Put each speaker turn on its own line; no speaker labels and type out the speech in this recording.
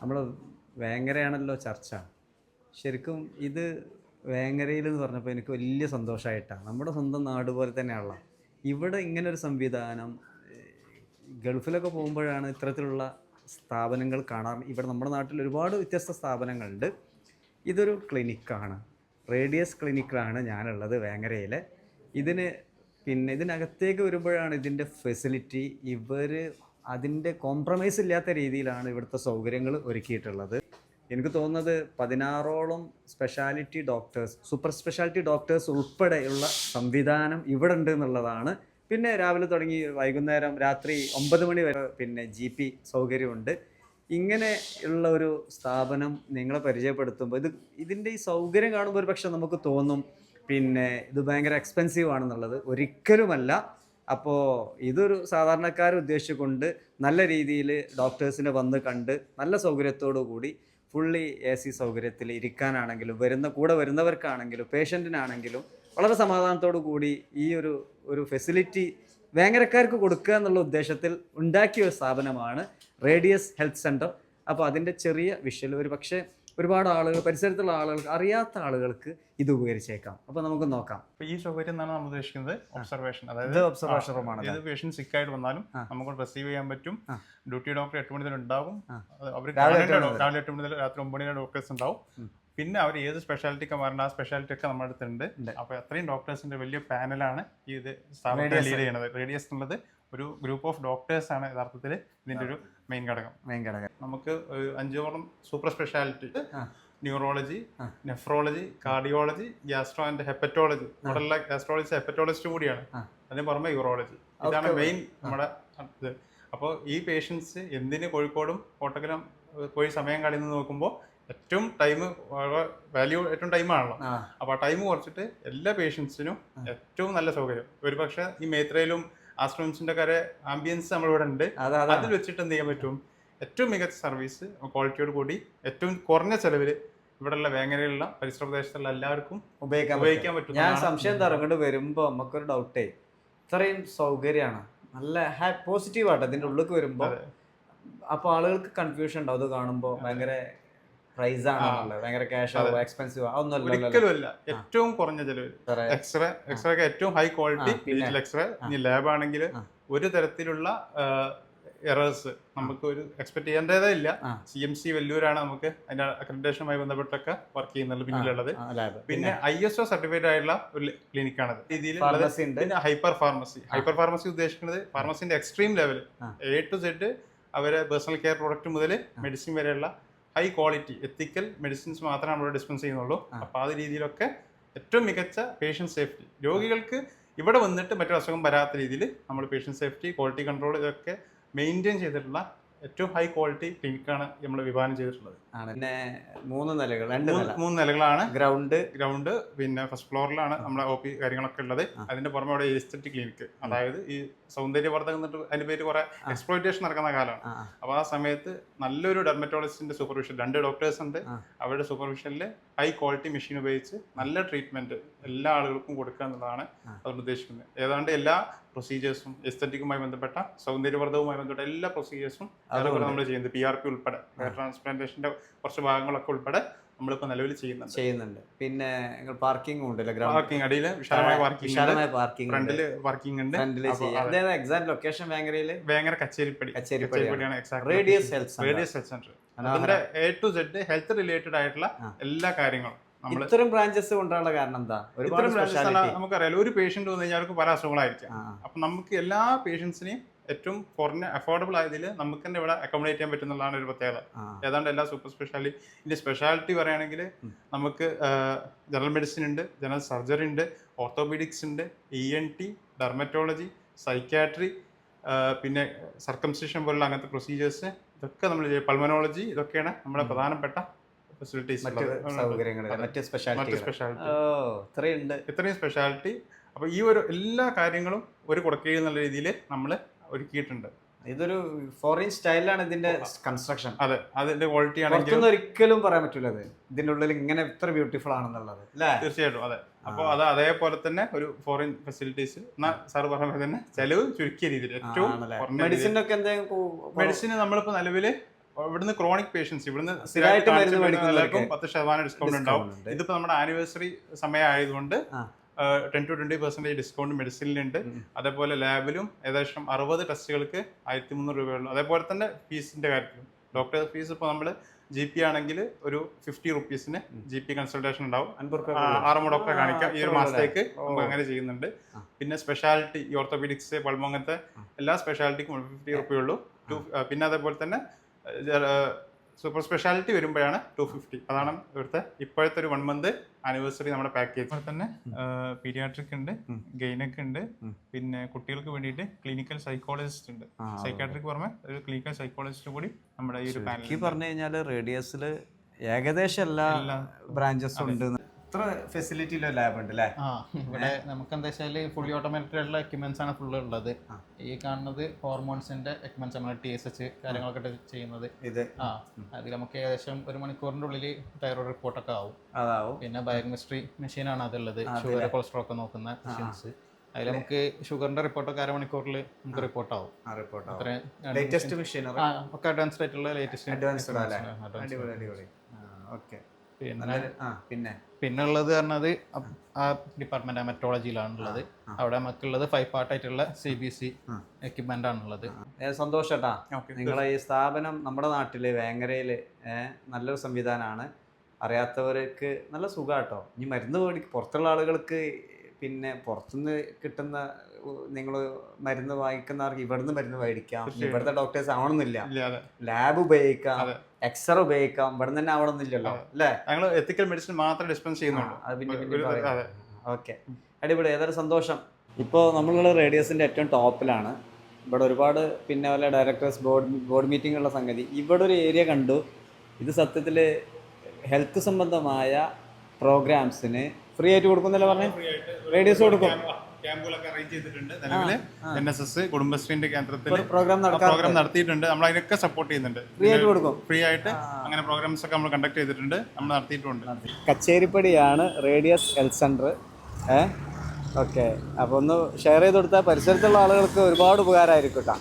നമ്മൾ വേങ്ങരയാണല്ലോ ചർച്ച. ശരിക്കും ഇത് വേങ്ങരയിൽ എന്ന് പറഞ്ഞപ്പോൾ എനിക്ക് വലിയ സന്തോഷമായിട്ടാണ്. നമ്മുടെ സ്വന്തം നാട് പോലെ തന്നെയാണല്ലോ ഇവിടെ ഇങ്ങനൊരു സംവിധാനം. ഗൾഫിലൊക്കെ പോകുമ്പോഴാണ് ഇത്തരത്തിലുള്ള സ്ഥാപനങ്ങൾ കാണാൻ. ഇവിടെ നമ്മുടെ നാട്ടിൽ ഒരുപാട് വ്യത്യസ്ത സ്ഥാപനങ്ങളുണ്ട്. ഇതൊരു ക്ലിനിക്കാണ്, റേഡിയസ് ക്ലിനിക്കിലാണ് ഞാനുള്ളത് വേങ്ങരയിൽ. ഇതിന് ഇതിനകത്തേക്ക് വരുമ്പോഴാണ് ഇതിൻ്റെ ഫെസിലിറ്റി. അതിൻ്റെ കോംപ്രമൈസ് ഇല്ലാത്ത രീതിയിലാണ് ഇവിടുത്തെ സൗകര്യങ്ങൾ ഒരുക്കിയിട്ടുള്ളത്. എനിക്ക് തോന്നുന്നത് 16ഓളം speciality doctors, super speciality doctors ഉൾപ്പെടെയുള്ള സംവിധാനം ഇവിടെ ഉണ്ട് എന്നുള്ളതാണ്. പിന്നെ രാവിലെ തുടങ്ങി വൈകുന്നേരം രാത്രി 9 മണി വരെ GP സൗകര്യമുണ്ട്. ഇങ്ങനെ ഉള്ള ഒരു സ്ഥാപനം നിങ്ങളെ പരിചയപ്പെടുത്തുമ്പോൾ ഇതിൻ്റെ ഈ സൗകര്യം കാണുമ്പോൾ ഒരു പക്ഷെ നമുക്ക് തോന്നും ഇത് ഭയങ്കര എക്സ്പെൻസീവ് ആണെന്നുള്ളത്. ഒരിക്കലുമല്ല. അപ്പോൾ ഇതൊരു സാധാരണക്കാരെ ഉദ്ദേശിച്ചുകൊണ്ട് നല്ല രീതിയിൽ ഡോക്ടേഴ്സിനെ വന്ന് കണ്ട് നല്ല സൗകര്യത്തോടു കൂടി ഫുള്ളി AC സൗകര്യത്തിൽ ഇരിക്കാനാണെങ്കിലും കൂടെ വരുന്നവർക്കാണെങ്കിലും പേഷ്യൻറ്റിനാണെങ്കിലും വളരെ സമാധാനത്തോടു കൂടി ഈ ഒരു ഫെസിലിറ്റി വേങ്ങരക്കാർക്ക് കൊടുക്കുക എന്നുള്ള ഉദ്ദേശത്തിൽ ഉണ്ടാക്കിയ ഒരു സ്ഥാപനമാണ് റേഡിയസ് ഹെൽത്ത് സെൻറ്റർ. അപ്പോൾ അതിൻ്റെ ചെറിയ വിഷ്വൽ ഒരു പക്ഷേ ഒരുപാട് ആളുകൾ, പരിസരത്തുള്ള ആളുകൾക്ക്, അറിയാത്ത ആളുകൾക്ക് ഇത് ഉപകരിച്ചേക്കാം. അപ്പോൾ നമുക്ക് നോക്കാം.
ഈ സൗകര്യം എന്നാണ് നമ്മൾ ഉദ്ദേശിക്കുന്നത് ഒബ്സർവേഷൻ. അതായത്
ഒബ്സർവേഷൻ റൂമാണ്.
ഏത് പേഷ്യന്റ് സിക്ക് ആയിട്ട് വന്നാലും നമുക്ക് റിസീവ് ചെയ്യാൻ പറ്റും. ഡ്യൂട്ടി ഡോക്ടർ 8 മണി മുതൽ ഉണ്ടാവും. അവർ രാവിലെ 8 മണി മുതൽ രാത്രി 9 മണി വരെ ഡോക്ടേഴ്സ് ഉണ്ടാവും. പിന്നെ അവർ ഏത് സ്പെഷ്യാലിറ്റിക്ക് മാറേണ്ട ആ സ്പെഷ്യാലിറ്റി ഒക്കെ നമ്മുടെ അടുത്തുണ്ട്. അപ്പോൾ അത്രയും ഡോക്ടേഴ്സിന്റെ വലിയ പാനലാണ് ഇത് സ്ഥാപനത്തെ ലീഡ് ചെയ്യുന്നത്. റേഡിയസ് എന്നുള്ളത് ഒരു ഗ്രൂപ്പ് ഓഫ് ഡോക്ടേഴ്സ് ആണ് യഥാർത്ഥത്തിൽ ഇതിന്റെ ഒരു മെയിൻ ഘടകം. നമുക്ക് 5ഓളം super speciality: neurology, nephrology, cardiology, gastro and hepatology. ഇവിടെയുള്ള ഗാസ്ട്രോളജിസ്റ്റ് ഹെപ്പറ്റോളജിസ്റ്റ് കൂടിയാണ്. അതിന് പുറമെ യൂറോളജി. ഇതാണ് മെയിൻ നമ്മുടെ ഇത്. അപ്പോൾ ഈ പേഷ്യൻസ് എന്തിന് കോഴിക്കോടും കോട്ടക്കലും പോയി സമയം കളയുന്നത് നോക്കുമ്പോൾ ഏറ്റവും ടൈമാണല്ലോ. അപ്പോൾ ആ ടൈം കുറച്ചിട്ട് എല്ലാ പേഷ്യൻസിനും ഏറ്റവും നല്ല സൗകര്യം. ഒരുപക്ഷെ ഈ മേത്രയിലും ആശ്രമിച്ചിന്റെ കര ആംബിയൻസ് നമ്മളിവിടെ ഉണ്ട്. അതിൽ വെച്ചിട്ട് എന്ത് ചെയ്യാൻ പറ്റും? ഏറ്റവും മികച്ച സർവീസ് ക്വാളിറ്റിയോട് കൂടി ഏറ്റവും കുറഞ്ഞ ചെലവിൽ ഇവിടെയുള്ള വേങ്ങരയിലുള്ള പരിസര പ്രദേശത്തുള്ള എല്ലാവർക്കും ഉപയോഗിക്കാൻ പറ്റും.
ഞാൻ സംശയം തറങ്ങോട്ട് വരുമ്പോൾ നമുക്കൊരു ഡൗട്ടേ, ഇത്രയും സൗകര്യമാണ്, നല്ല പോസിറ്റീവായിട്ട് ഇതിൻ്റെ ഉള്ളിലേക്ക് വരുമ്പോൾ. അപ്പോൾ ആളുകൾക്ക് കൺഫ്യൂഷൻ ഉണ്ടാവും ഇത് കാണുമ്പോൾ. ഭയങ്കര പ്രൈസ് ആണോ, ഭയങ്കര ക്യാഷ് ആവോ, എക്സ്പെൻസീവ് ആവുന്നല്ലോ?
ഒരിക്കലുമല്ല. ഏറ്റവും കുറഞ്ഞ ചെലവിൽ എക്സ്റേ ഒക്കെ ഏറ്റവും ഹൈ ക്വാളിറ്റി ഡിജിറ്റൽ എക്സ്റേ. ഇനി ലാബ് ആണെങ്കിൽ ഒരു തരത്തിലുള്ള എറേഴ്സ് നമുക്ക് ഒരു എക്സ്പെക്ട് ചെയ്യേണ്ടതേ ഇല്ല. CMC വെല്ലൂരാണ് നമുക്ക് അതിന്റെ അക്രഡിറ്റേഷനുമായി ബന്ധപ്പെട്ടൊക്കെ വർക്ക് ചെയ്യുന്നത് പിന്നിലുള്ളത്. പിന്നെ ISO സർട്ടിഫൈഡ് ആയിട്ടുള്ള ഒരു ക്ലിനിക്കാണത്. രീതിയിൽ പിന്നെ ഹൈപ്പർ ഫാർമസി ഉദ്ദേശിക്കുന്നത് ഫാർമസിന്റെ extreme level A to Z അവരെ പേഴ്സണൽ കെയർ പ്രൊഡക്റ്റ് മുതൽ മെഡിസിൻ വരെയുള്ള ഹൈ ക്വാളിറ്റി എത്തിക്കൽ മെഡിസിൻസ് മാത്രമേ നമ്മൾ ഡിസ്പെൻസ് ചെയ്യുന്നുള്ളൂ. അപ്പോൾ ആ രീതിയിലൊക്കെ ഏറ്റവും മികച്ച പേഷ്യന്റ് സേഫ്റ്റി, രോഗികൾക്ക് ഇവിടെ വന്നിട്ട് മറ്റൊരു അസുഖം വരാത്ത രീതിയിൽ നമ്മൾ പേഷ്യന്റ് സേഫ്റ്റി, ക്വാളിറ്റി കൺട്രോൾ ഇതൊക്കെ മെയിൻറ്റെയിൻ ചെയ്തിട്ടുള്ള ഏറ്റവും ഹൈ ക്വാളിറ്റി ക്ലിനിക്കാണ് നമ്മൾ വിഭാവനം ചെയ്തിട്ടുള്ളത്.
പിന്നെ 3
നിലകളാണ്.
ഗ്രൗണ്ട്
പിന്നെ ഫസ്റ്റ് ഫ്ലോറിലാണ് നമ്മുടെ OP കാര്യങ്ങളൊക്കെ ഉള്ളത്. അതിന്റെ പുറമെ അവിടെ എസ്തെറ്റിക് ക്ലിനിക്ക്, അതായത് ഈ സൗന്ദര്യവർദ്ധകം എന്നിട്ട് അതിന്റെ പേര് കുറെ എക്സ്പ്ലോയിറ്റേഷൻ നടക്കുന്ന കാലമാണ്. അപ്പോൾ ആ സമയത്ത് നല്ലൊരു ഡെർമറ്റോളജിസ്റ്റിന്റെ സൂപ്പർവിഷൻ, 2 ഡോക്ടേഴ്സ് ഉണ്ട്. അവരുടെ സൂപ്പർവിഷനിൽ ഹൈ ക്വാളിറ്റി മെഷീൻ ഉപയോഗിച്ച് നല്ല ട്രീറ്റ്മെന്റ് എല്ലാ ആളുകൾക്കും കൊടുക്കുക എന്നുള്ളതാണ് അതുകൊണ്ട് ഉദ്ദേശിക്കുന്നത്. ഏതാണ്ട് എല്ലാ പ്രൊസീജിയേഴ്സും എസ്തെറ്റിക്കുമായി ബന്ധപ്പെട്ട, സൗന്ദര്യവർദ്ധകവുമായി ബന്ധപ്പെട്ട എല്ലാ പ്രൊസീജിയേഴ്സും നമ്മൾ ചെയ്യുന്നത്. PRP ഉൾപ്പെടെ, ട്രാൻസ്പ്ലാന്റേഷന്റെ കുറച്ച് ഭാഗങ്ങളൊക്കെ ഉൾപ്പെടെ നമ്മളിപ്പോൾ നിലവിൽ ചെയ്യുന്നുണ്ട്.
പിന്നെ പാർക്കിംഗ് ഉണ്ട്,
പാർക്കിംഗ് അടിയിൽ വിശാലമായ പാർക്കിംഗ്, ഫ്രണ്ടില് പാർക്കിംഗ് ഉണ്ട്.
എക്സാക്ട് ലൊക്കേഷൻ
വേങ്ങര കച്ചേരിപ്പടിയാണ്
റേഡിയസ്
ഹെൽത്ത് സെന്റർ. അതിന്റെ A to Z health related ആയിട്ടുള്ള എല്ലാ കാര്യങ്ങളും.
ഇത്തരം ബ്രാഞ്ചസ് കൊണ്ടുള്ള കാരണം എന്താ?
നമുക്കറിയാലോ, ഒരു പേഷ്യന്റ് വന്നു കഴിഞ്ഞാൽ അവർക്ക് പല അസുഖങ്ങളായിരിക്കാം. അപ്പൊ നമുക്ക് എല്ലാ പേഷ്യൻസിനെയും ഏറ്റവും കുറഞ്ഞ അഫോർഡബിൾ ആയതിൽ നമുക്ക് തന്നെ ഇവിടെ അക്കോമഡേറ്റ് ചെയ്യാൻ പറ്റുന്നതാണ് ഒരു പ്രത്യേകത. ഏതാണ്ട് എല്ലാ സൂപ്പർ സ്പെഷ്യാലിറ്റി പറയുകയാണെങ്കിൽ നമുക്ക് ജനറൽ മെഡിസിൻ ഉണ്ട്, ജനറൽ സർജറി ഉണ്ട്, ഓർത്തോപീഡിക്സ് ഉണ്ട്, ENT, ഡെർമറ്റോളജി, സൈക്യാട്രി, പിന്നെ സർക്കംസിഷൻ പോലുള്ള അങ്ങനത്തെ പ്രൊസീജിയേഴ്സ് ഇതൊക്കെ നമ്മൾ പൾമനോളജി, ഇതൊക്കെയാണ് നമ്മുടെ പ്രധാനപ്പെട്ട ഫെസിലിറ്റീസ്, ഇത്രയും സ്പെഷ്യാലിറ്റി. അപ്പോൾ ഈ എല്ലാ കാര്യങ്ങളും ഒരു കുടക്കീഴിൽ എന്നുള്ള രീതിയിൽ നമ്മൾ ഒരുക്കിയിട്ടുണ്ട്.
ഇതൊരു ഫോറിൻ സ്റ്റൈലാണ് ഇതിന്റെ കൺസ്ട്രക്ഷൻ.
അതെ, അതിന്റെ ക്വാളിറ്റി ആണെങ്കിൽ
ഒരിക്കലും പറയാൻ പറ്റില്ല ഇതിന്റെ ഉള്ളിൽ ഇങ്ങനെ ഇത്ര ബ്യൂട്ടിഫുൾ ആണെന്നുള്ളത്.
തീർച്ചയായിട്ടും അതെ. അപ്പോൾ അത് അതേപോലെ തന്നെ ഒരു ഫോറിൻ ഫെസിലിറ്റീസ് എന്നാൽ സാർ പറഞ്ഞ തന്നെ ചെലവ് ചുരുക്കിയ രീതിയിൽ ഏറ്റവും
മെഡിസിൻ നമ്മളിപ്പോ
നിലവില് ഇവിടുന്ന് ക്രോണിക് പേഷ്യൻസ് ഇവിടുന്ന്
സ്ഥിരമായിട്ട് മരുന്ന്
എല്ലാവർക്കും 10% ഡിസ്കൗണ്ട് ഉണ്ടാവും. ഇതിപ്പോ നമ്മുടെ ആനിവേഴ്സറി സമയമായതുകൊണ്ട് 10-20% ഡിസ്കൗണ്ട് മെഡിസിനിലുണ്ട്. അതേപോലെ ലാബിലും ഏകദേശം 60 ടെസ്റ്റുകൾക്ക് 1300 രൂപയുള്ളൂ. അതേപോലെ തന്നെ ഫീസിന്റെ കാര്യത്തിലും ഡോക്ടർ ഫീസ് ഇപ്പോൾ നമ്മൾ GP ആണെങ്കിൽ ഒരു 50 റുപ്പീസിന് GP കൺസൾട്ടേഷൻ ഉണ്ടാവും. 6 ഡോക്ടറെ കാണിക്കാം ഈ ഒരു മാസത്തേക്ക് നമുക്ക് അങ്ങനെ ചെയ്യുന്നുണ്ട്. പിന്നെ സ്പെഷ്യാലിറ്റി ഓർത്തോപീഡിക്സ് പൾമോ അങ്ങനത്തെ എല്ലാ സ്പെഷ്യാലിറ്റിക്കും 50 റുപ്പയുള്ളൂ. പിന്നെ അതേപോലെ തന്നെ സൂപ്പർ സ്പെഷ്യാലിറ്റി വരുമ്പോഴാണ് 250. അതാണ് ഇവിടുത്തെ ഇപ്പോഴത്തെ ഒരു 1 മന്ത് ആനിവേഴ്സറി നമ്മുടെ പാക്കേജ്. അതുപോലെ തന്നെ പീഡിയാട്രിക് ഉണ്ട്, ഗൈനക് ഉണ്ട്, പിന്നെ കുട്ടികൾക്ക് വേണ്ടിയിട്ട് ക്ലിനിക്കൽ സൈക്കോളജിസ്റ്റ് ഉണ്ട്. സൈക്കാട്രിക് പുറമെ ഒരു ക്ലിനിക്കൽ സൈക്കോളജിസ്റ്റ് കൂടി നമ്മുടെ ഈ ഒരു പാനലിൽ
പറഞ്ഞു കഴിഞ്ഞാൽ റേഡിയസിൽ ഏകദേശം എല്ലാ ബ്രാഞ്ചസും ഉണ്ട്. ഇത്ര ഫെസിലിറ്റിയിലെ ലാബ് ഉണ്ട് അല്ലേ?
ഇവിടെ നമുക്ക് എന്താ വെച്ചാൽ ഫുള്ളി ഓട്ടോമാറ്റഡ് ആയിട്ടുള്ള എക്യുപ്മെന്റ്സ് ആണ് ഫുള്ള് ഉള്ളത്. ഈ കാണുന്നത് ഹോർമോൺസിന്റെ എക്യുപ്മെന്റ്സ് നമ്മൾ TSH കാര്യങ്ങളൊക്കെ ചെയ്യുന്നത്.
ഇത്
അതിൽ നമുക്ക് ഏകദേശം 1 മണിക്കൂറിന്റെ ഉള്ളിൽ തൈറോയ്ഡ് റിപ്പോർട്ടൊക്കെ ആവും. പിന്നെ ബയോകെമിസ്ട്രി മെഷീനാണ് അതുള്ളത്, ഷുഗർ കൊളസ്ട്രോൾ ഒക്കെ നോക്കുന്ന മെഷീൻസ്. അതിൽ നമുക്ക് ഷുഗറിന്റെ റിപ്പോർട്ടൊക്കെ 1/2 മണിക്കൂറിൽ നമുക്ക് റിപ്പോർട്ട് ആവും.
ലേറ്റസ്റ്റ് മെഷീൻ
ഒക്കെ അഡ്വാൻസ്ഡ് ആയിട്ടുള്ള പിന്നെ ഉള്ളത് പറഞ്ഞത് ആ ഡിപ്പാർട്ട്മെന്റ് മെട്രോളജിയിലാണുള്ളത്. അവിടെ നമുക്കുള്ളത് 5 പാർട്ടായിട്ടുള്ള CBC എക്യുപ്മെന്റ് ആണുള്ളത്.
സന്തോഷട്ടാ, നിങ്ങളെ ഈ സ്ഥാപനം നമ്മുടെ നാട്ടില് വേങ്ങരയില് നല്ലൊരു സംവിധാനമാണ്. അറിയാത്തവർക്ക് നല്ല സുഖാട്ടോ. ഇനി മരുന്ന് പുറത്തുള്ള ആളുകൾക്ക് പിന്നെ പുറത്തുനിന്ന് കിട്ടുന്ന നിങ്ങൾ മരുന്ന് വാങ്ങിക്കുന്നവർക്ക് ഇവിടുന്ന് മരുന്ന് മേടിക്കാം. ഇവിടുത്തെ ഡോക്ടേഴ്സ് ആവണമെന്നില്ല. ലാബ് ഉപയോഗിക്കാം, എക്സ്റേ ഉപയോഗിക്കാം, ഇവിടെ തന്നെ ആവണമെന്നില്ലല്ലോ അല്ലേ?
ഞങ്ങൾ എത്തിക്കൽ മെഡിസിൻ മാത്രം ഡിസ്പെൻസ് ചെയ്യുന്നുള്ളൂ.
ഓക്കെ, അടിപൊളി. ഏതായാലും സന്തോഷം. ഇപ്പോൾ നമ്മളുള്ള റേഡിയസിൻ്റെ ഏറ്റവും ടോപ്പിലാണ്. ഇവിടെ ഒരുപാട് പിന്നെ വല്ല ഡയറക്ടേഴ്സ് ബോർഡ് മീറ്റിംഗ് ഉള്ള സംഗതി. ഇവിടെ ഒരു ഏരിയ കണ്ടു. ഇത് സത്യത്തിൽ ഹെൽത്ത് സംബന്ധമായ പ്രോഗ്രാംസിന് ഫ്രീ ആയിട്ട് കൊടുക്കുന്നല്ലേ പറഞ്ഞേ? റേഡിയസ് കൊടുക്കും.
ക്യാമ്പുകളൊക്കെ അറേഞ്ച് ചെയ്തിട്ടുണ്ട്. നിലവില് NSS കുടുംബശ്രീന്റെ കേന്ദ്രത്തിൽ
പ്രോഗ്രാം
നടത്തിയിട്ടുണ്ട്. നമ്മൾ അതിനൊക്കെ സപ്പോർട്ട് ചെയ്യുന്നുണ്ട്. ഫ്രീ ആയിട്ട് അങ്ങനെ പ്രോഗ്രാംസ് ഒക്കെ നമ്മൾ കണ്ടക്ട് ചെയ്തിട്ടുണ്ട്, നമ്മൾ നടത്തിയിട്ടുണ്ട്.
കച്ചേരിപ്പടിയാണ് റേഡിയസ് ഹെൽത്ത് സെന്റർ. ഓക്കെ, അപ്പോൾ ഒന്ന് ഷെയർ ചെയ്ത് കൊടുത്താൽ പരിസരത്തുള്ള ആളുകൾക്ക് ഒരുപാട് ഉപകാരമായിരിക്കും കേട്ടോ.